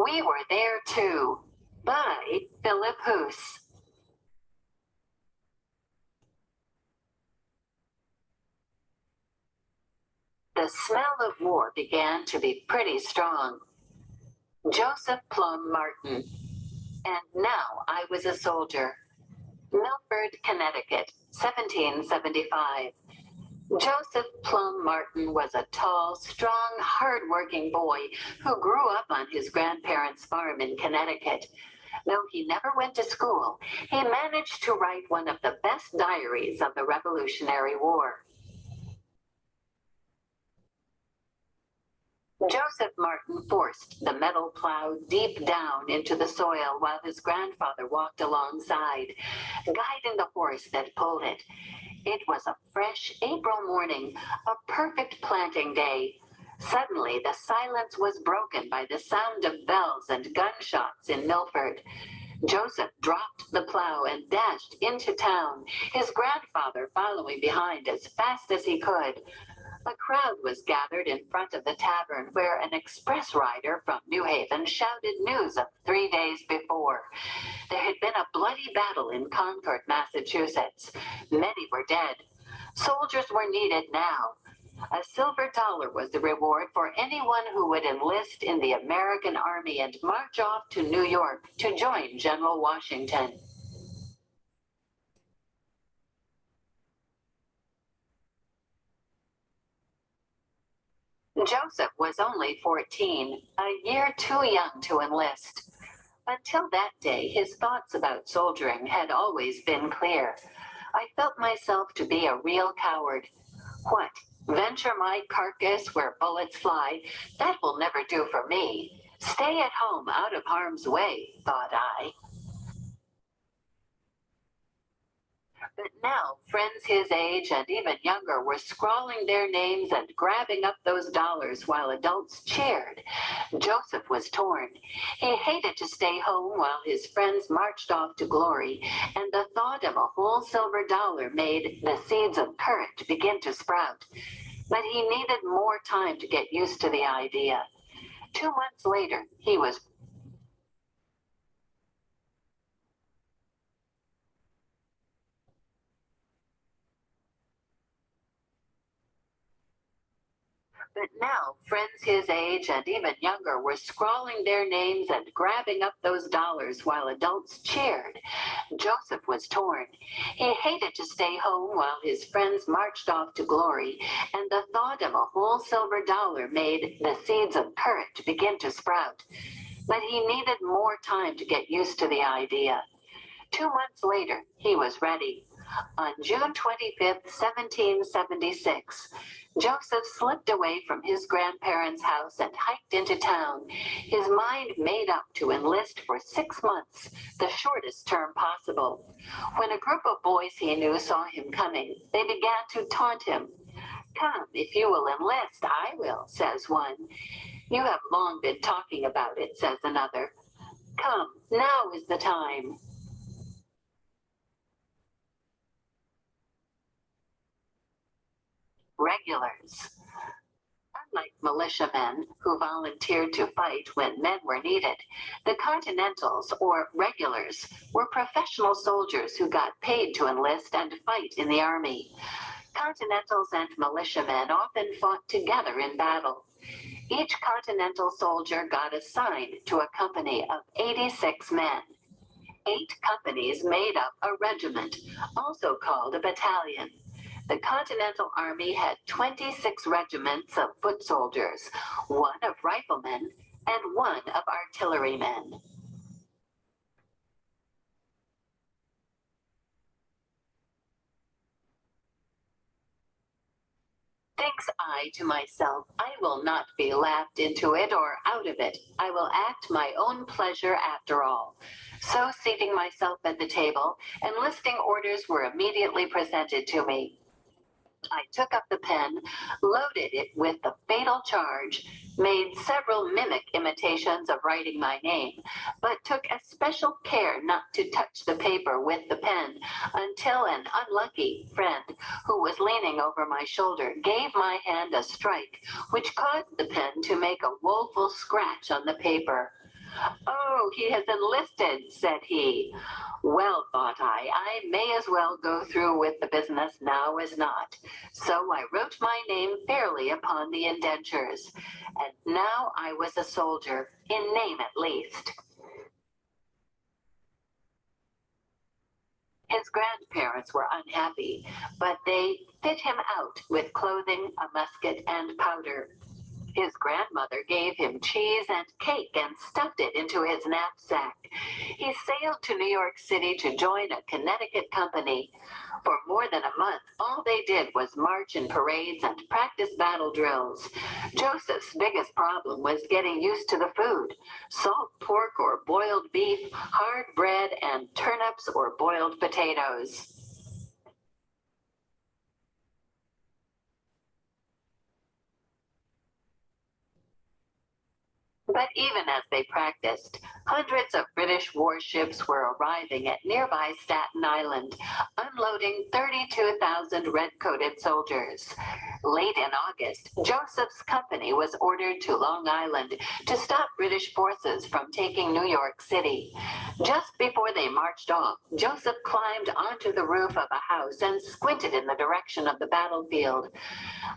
We Were There Too by Philip Hoos. The smell of war began to be pretty strong. Joseph Plum Martin. And now I was a soldier. Milford, Connecticut, 1775. Joseph Plum Martin was a tall, strong, hard-working boy who grew up on his grandparents' farm in Connecticut. Though he never went to school, he managed to write one of the best diaries of the Revolutionary War. Joseph Martin forced the metal plow deep down into the soil while his grandfather walked alongside, guiding the horse that pulled it. It was a fresh April morning, a perfect planting day. Suddenly, the silence was broken by the sound of bells and gunshots in Milford. Joseph dropped the plow and dashed into town, his grandfather following behind as fast as he could. A crowd was gathered in front of the tavern where an express rider from New Haven shouted news of 3 days before. There had been a bloody battle in Concord, Massachusetts. Many were dead. Soldiers were needed now. A silver dollar was the reward for anyone who would enlist in the American Army and march off to New York to join General Washington. Joseph was only 14, a year too young to enlist. Until that day, his thoughts about soldiering had always been clear. I felt myself to be a real coward. What? Venture my carcass where bullets fly? That will never do for me. Stay at home out of harm's way, thought I. But now, friends his age and even younger were scrawling their names and grabbing up those dollars while adults cheered. Joseph was torn. He hated to stay home while his friends marched off to glory, and the thought of a whole silver dollar made the seeds of courage begin to sprout. But he needed more time to get used to the idea. 2 months later, he was But now, friends his age and even younger were scrawling their names and grabbing up those dollars while adults cheered. Joseph was torn. He hated to stay home while his friends marched off to glory, and the thought of a whole silver dollar made the seeds of courage begin to sprout. But he needed more time to get used to the idea. 2 months later, he was ready. On June 25th, 1776, Joseph slipped away from his grandparents' house and hiked into town, his mind made up to enlist for 6 months, the shortest term possible. When a group of boys he knew saw him coming, they began to taunt him. "Come, if you will enlist, I will," says one. "You have long been talking about it," says another. "Come, now is the time." Regulars. Unlike militiamen who volunteered to fight when men were needed, the Continentals, or regulars, were professional soldiers who got paid to enlist and fight in the army. Continentals and militiamen often fought together in battle. Each Continental soldier got assigned to a company of 86 men. 8 companies made up a regiment, also called a battalion. The Continental Army had 26 regiments of foot soldiers, 1 of riflemen, and 1 of artillerymen. Thinks I to myself, I will not be laughed into it or out of it. I will act my own pleasure after all. So seating myself at the table, enlisting orders were immediately presented to me. I took up the pen, loaded it with the fatal charge, made several mimic imitations of writing my name, but took especial care not to touch the paper with the pen until an unlucky friend who was leaning over my shoulder gave my hand a strike, which caused the pen to make a woeful scratch on the paper. "Oh, he has enlisted," said he. Well, thought I may as well go through with the business now as not. So I wrote my name fairly upon the indentures, and now I was a soldier, in name at least. His grandparents were unhappy, but they fit him out with clothing, a musket, and powder. His grandmother gave him cheese and cake and stuffed it into his knapsack. He sailed to New York City to join a Connecticut company. For more than a month, all they did was march in parades and practice battle drills. Joseph's biggest problem was getting used to the food: salt pork or boiled beef, hard bread, and turnips or boiled potatoes. But even as they practiced, hundreds of British warships were arriving at nearby Staten Island, unloading 32,000 red-coated soldiers. Late in August, Joseph's company was ordered to Long Island to stop British forces from taking New York City. Just before they marched off, Joseph climbed onto the roof of a house and squinted in the direction of the battlefield.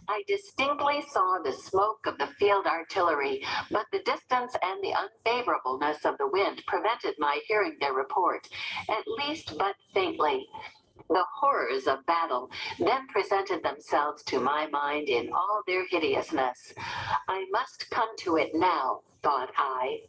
I distinctly saw the smoke of the field artillery, but the distance and the unfavorableness of the wind prevented my hearing their report, at least but faintly. The horrors of battle then presented themselves to my mind in all their hideousness. I must come to it now, thought I.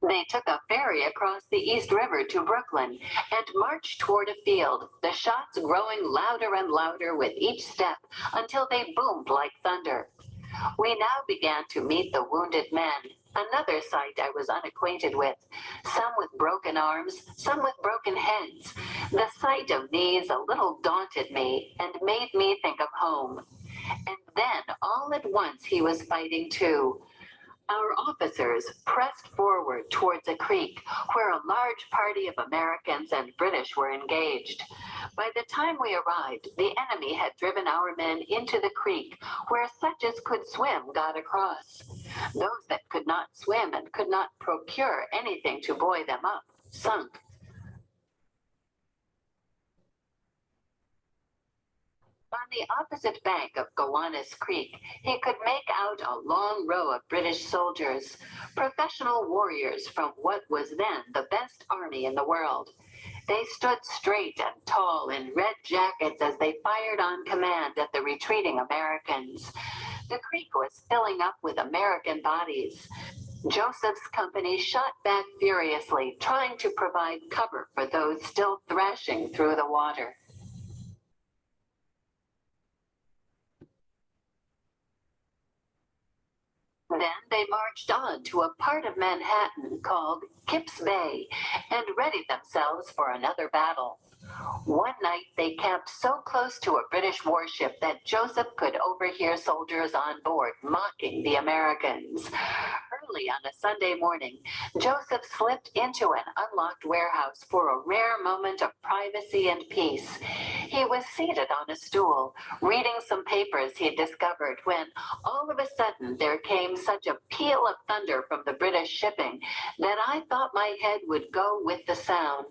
They took a ferry across the East River to Brooklyn and marched toward a field, the shots growing louder and louder with each step until they boomed like thunder. We now began to meet the wounded men, another sight I was unacquainted with, some with broken arms, some with broken heads. The sight of these a little daunted me and made me think of home. And then all at once he was fighting too. Our officers pressed forward towards a creek where a large party of Americans and British were engaged. By the time we arrived, the enemy had driven our men into the creek, where such as could swim got across. Those that could not swim and could not procure anything to buoy them up sunk. On the opposite bank of Gowanus Creek, he could make out a long row of British soldiers, professional warriors from what was then the best army in the world. They stood straight and tall in red jackets as they fired on command at the retreating Americans. The creek was filling up with American bodies. Joseph's company shot back furiously, trying to provide cover for those still thrashing through the water. Then they marched on to a part of Manhattan called Kip's Bay and readied themselves for another battle. One night they camped so close to a British warship that Joseph could overhear soldiers on board mocking the Americans. Early on a Sunday morning, Joseph slipped into an unlocked warehouse for a rare moment of privacy and peace. He was seated on a stool, reading some papers he'd discovered, when all of a sudden there came such a peal of thunder from the British shipping that I thought my head would go with the sound.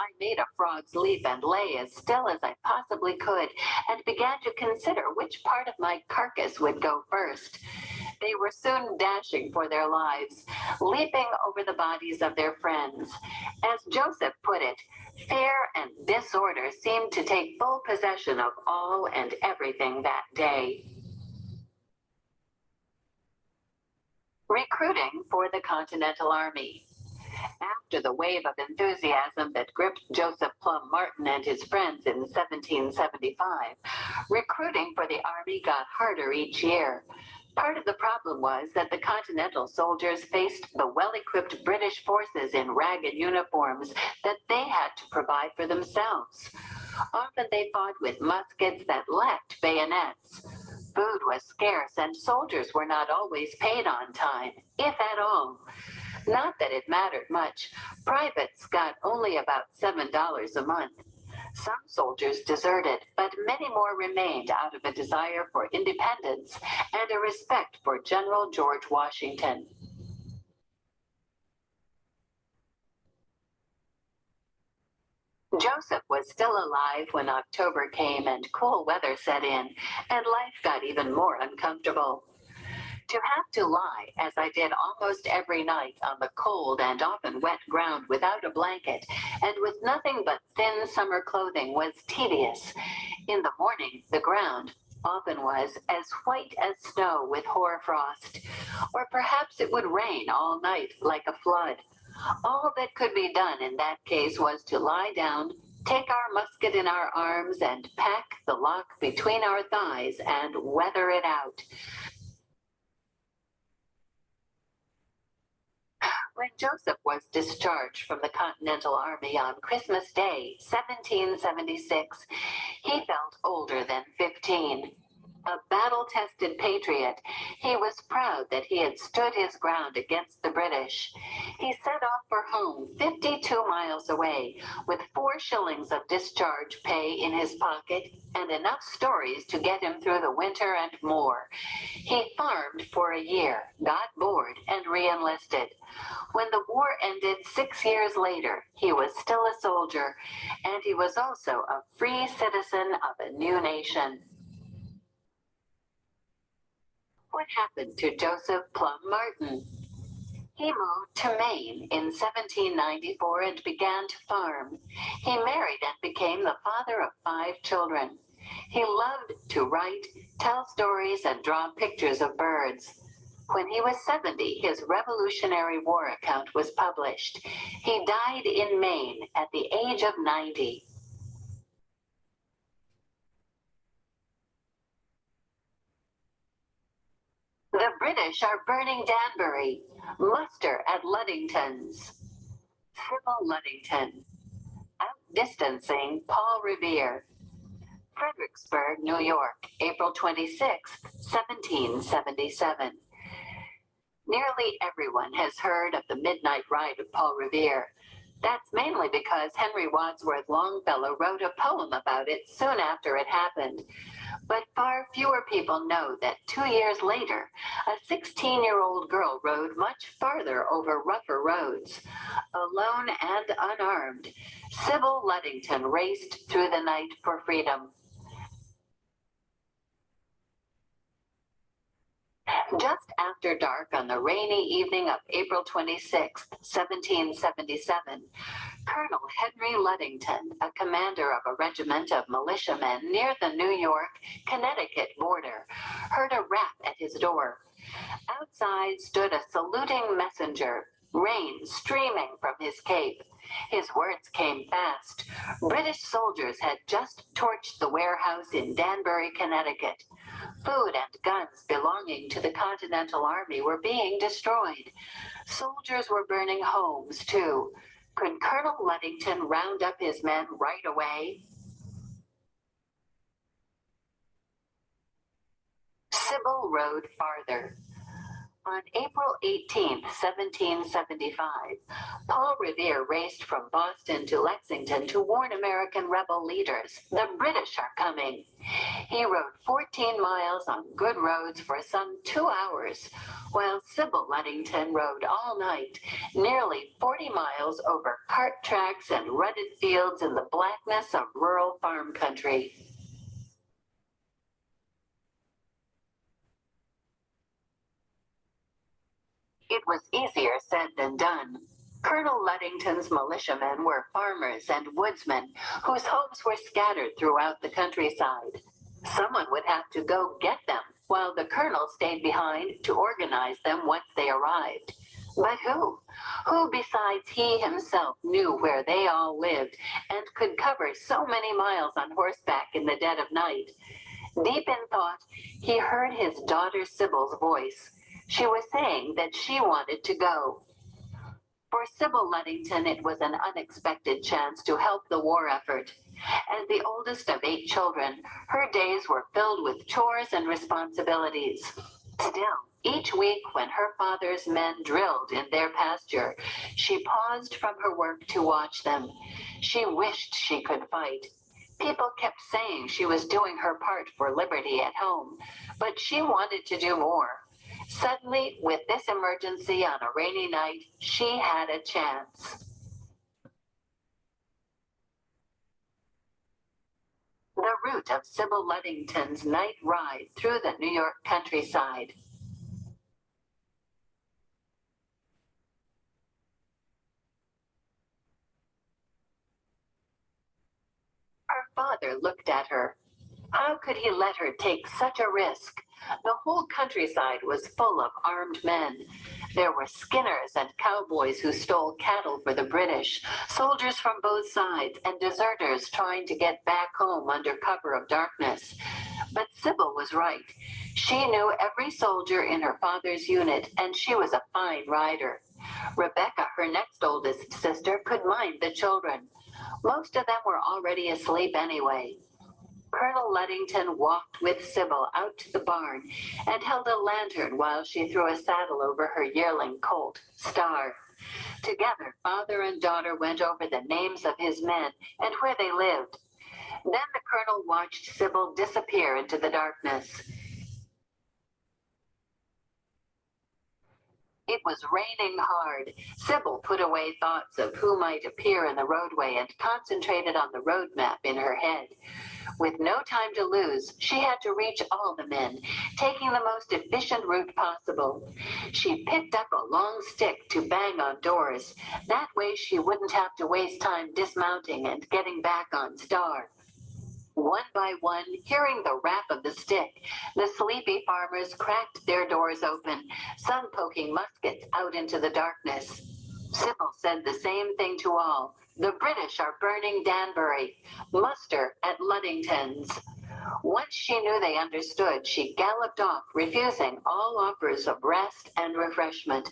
I made a frog's leap and lay as still as I possibly could, and began to consider which part of my carcass would go first. They were soon dashing for their lives, leaping over the bodies of their friends. As Joseph put it, fear and disorder seemed to take full possession of all and everything that day. Recruiting for the Continental Army. After the wave of enthusiasm that gripped Joseph Plum Martin and his friends in 1775, recruiting for the Army got harder each year. Part of the problem was that the Continental soldiers faced the well-equipped British forces in ragged uniforms that they had to provide for themselves. Often they fought with muskets that lacked bayonets. Food was scarce and soldiers were not always paid on time, if at all. Not that it mattered much. Privates got only about $7 a month. Some soldiers deserted, but many more remained out of a desire for independence and a respect for General George Washington. Joseph was still alive when October came and cool weather set in, and life got even more uncomfortable. To have to lie, as I did almost every night, on the cold and often wet ground without a blanket, and with nothing but thin summer clothing, was tedious. In the morning, the ground often was as white as snow with hoarfrost, or perhaps it would rain all night like a flood. All that could be done in that case was to lie down, take our musket in our arms, and pack the lock between our thighs and weather it out. When Joseph was discharged from the Continental Army on Christmas Day, 1776, he felt older than 15. A battle-tested patriot, he was proud that he had stood his ground against the British. He set off for home 52 miles away with 4 shillings of discharge pay in his pocket and enough stories to get him through the winter and more. He farmed for a year, got bored, and re-enlisted. When the war ended 6 years later, he was still a soldier, and he was also a free citizen of a new nation. What happened to Joseph Plum Martin? He moved to Maine in 1794 and began to farm. He married and became the father of 5 children. He loved to write, tell stories, and draw pictures of birds. When he was 70, his Revolutionary War account was published. He died in Maine at the age of 90. The British are burning Danbury. Muster at Ludington's. Sybil Ludington. Outdistancing Paul Revere. Fredericksburg, New York, April 26, 1777. Nearly everyone has heard of the midnight ride of Paul Revere. That's mainly because Henry Wadsworth Longfellow wrote a poem about it soon after it happened. But far fewer people know that 2 years later, a 16-year-old girl rode much farther over rougher roads. Alone and unarmed, Sybil Ludington raced through the night for freedom. Just after dark on the rainy evening of April 26, 1777, Colonel Henry Ludington, a commander of a regiment of militiamen near the New York-Connecticut border, heard a rap at his door. Outside stood a saluting messenger, rain streaming from his cape. His words came fast. British soldiers had just torched the warehouse in Danbury, Connecticut. Food and guns belonging to the Continental Army were being destroyed. Soldiers were burning homes, too. Could Colonel Ludington round up his men right away? Sybil rode farther. On April 18, 1775, Paul Revere raced from Boston to Lexington to warn American rebel leaders, the British are coming. He rode 14 miles on good roads for some 2 hours, while Sybil Ludington rode all night, nearly 40 miles over cart tracks and rutted fields in the blackness of rural farm country. It was easier said than done. Colonel Ludington's militiamen were farmers and woodsmen whose homes were scattered throughout the countryside. Someone would have to go get them, while the colonel stayed behind to organize them once they arrived. But who? Who besides he himself knew where they all lived and could cover so many miles on horseback in the dead of night? Deep in thought, he heard his daughter Sybil's voice. She was saying that she wanted to go. For Sybil Ludington, it was an unexpected chance to help the war effort. As the oldest of 8 children, her days were filled with chores and responsibilities. Still, Each week, when her father's men drilled in their pasture, she paused from her work to watch them. She wished she could fight. People kept saying she was doing her part for liberty at home, but she wanted to do more. Suddenly, with this emergency on a rainy night, she had a chance. The route of Sybil Ludington's night ride through the New York countryside. Her father looked at her. How could he let her take such a risk? The whole countryside was full of armed men. There were skinners and cowboys who stole cattle for the British, soldiers from both sides, and deserters trying to get back home under cover of darkness. But Sybil was right. She knew every soldier in her father's unit, and she was a fine rider. Rebecca, her next oldest sister, could mind the children. Most of them were already asleep anyway. Colonel Ludington walked with Sybil out to the barn and held a lantern while she threw a saddle over her yearling colt, Star. Together, father and daughter went over the names of his men and where they lived. Then the colonel watched Sybil disappear into the darkness. It was raining hard. Sybil put away thoughts of who might appear in the roadway and concentrated on the road map in her head. With no time to lose, she had to reach all the men, taking the most efficient route possible. She picked up a long stick to bang on doors. That way she wouldn't have to waste time dismounting and getting back on Star. One by one, hearing the rap of the stick, the sleepy farmers cracked their doors open, some poking muskets out into the darkness. Sybil said the same thing to all. The British are burning Danbury. Muster at Ludington's. Once she knew they understood, she galloped off, refusing all offers of rest and refreshment.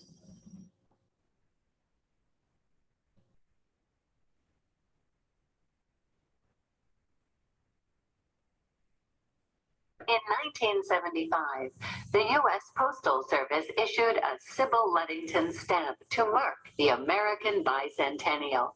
In 1975, the U.S. Postal Service issued a Sybil Ludington stamp to mark the American bicentennial.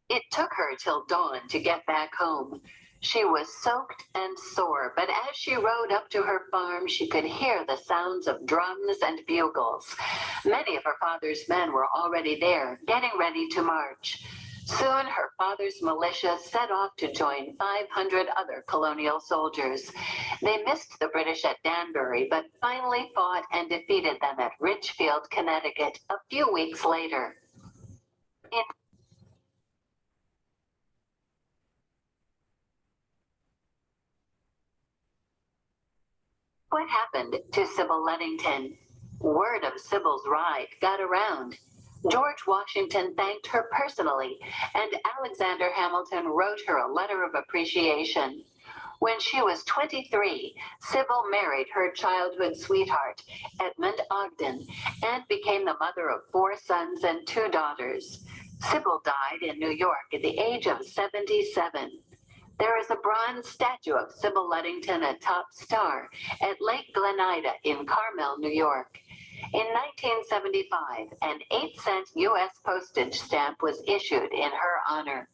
It took her till dawn to get back home. She was soaked and sore, but as she rode up to her farm, she could hear the sounds of drums and bugles. Many of her father's men were already there, getting ready to march. Soon her father's militia set off to join 500 other colonial soldiers. They missed the British at Danbury, but finally fought and defeated them at Richfield, Connecticut, a few weeks later. What happened to Sybil Ludington? Word of Sybil's ride got around. George Washington thanked her personally, and Alexander Hamilton wrote her a letter of appreciation. When she was 23, Sybil married her childhood sweetheart, Edmund Ogden, and became the mother of 4 sons and 2 daughters. Sybil died in New York at the age of 77. There is a bronze statue of Sybil Ludington atop Star at Lake Glenida in Carmel, New York. In 1975, an 8-cent U.S. postage stamp was issued in her honor.